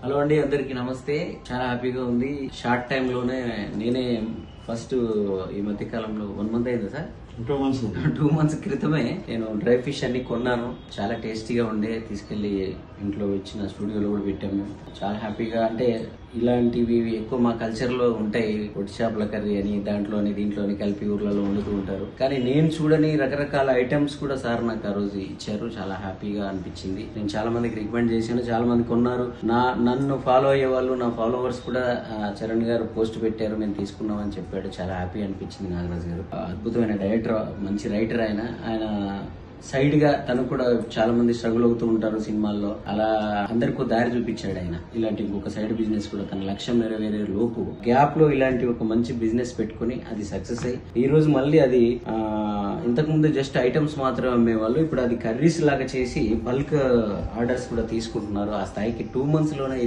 Hello అండి, అందరికి నమస్తే. చాలా హ్యాపీగా ఉంది. షార్ట్ టైమ్ లోనే నేనే ఫస్ట్ ఈ మధ్య కాలంలో 1 మంత్ అయింది సార్. 2 మంత్స్ క్రితమే నేను డ్రై ఫిష్ అన్ని కొన్నాను. చాలా టేస్టీగా ఉండే, తీసుకెళ్లి ఇంట్లో వచ్చిన స్టూడియోలో కూడా పెట్టాము. చాలా హ్యాపీగా, అంటే ఇలాంటివి ఎక్కువ మా కల్చర్ లో ఉంటాయి. పొట్టి చేపల కర్రీ అని దాంట్లోని దీంట్లోని కలిపి ఊర్లలో వండుతూ ఉంటారు. కానీ నేను చూడని రకరకాల ఐటమ్స్ కూడా సార్ నాకు ఆ రోజు ఇచ్చారు. చాలా హ్యాపీగా అనిపించింది. నేను చాలా మందికి రికమెండ్ చేశాను, చాలా మంది కొన్నారు. నన్ను ఫాలో అయ్యే వాళ్ళు, నా ఫాలోవర్స్ కూడా చరణ్ గారు పోస్ట్ పెట్టారు, మేము తీసుకున్నాం అని చెప్పాడు. చాలా హ్యాపీ అనిపించింది. నాగరాజు గారు అద్భుతమైన డైరెక్టర్, మంచి రైటర్. ఆయన సైడ్ గా తను కూడా చాలా మంది స్ట్రగుల్ అవుతూ ఉంటారు సినిమాల్లో. అలా అందరికీ దారి చూపించాడు ఆయన. ఇలాంటి ఒక సైడ్ బిజినెస్ కూడా తన లక్ష్యం నెరవేరే లోపు గ్యాప్ లో ఇలాంటి ఒక మంచి బిజినెస్ పెట్టుకుని అది సక్సెస్ అయ్యి ఈ రోజు మళ్ళీ అది ఇంతకు ముందు జస్ట్ ఐటమ్స్ మాత్రమే అమ్మేవాళ్ళు, ఇప్పుడు అది కర్రీస్ లాగా చేసి బల్క్ ఆర్డర్స్ కూడా తీసుకుంటున్నారు. ఆ స్థాయికి 2 months లోనే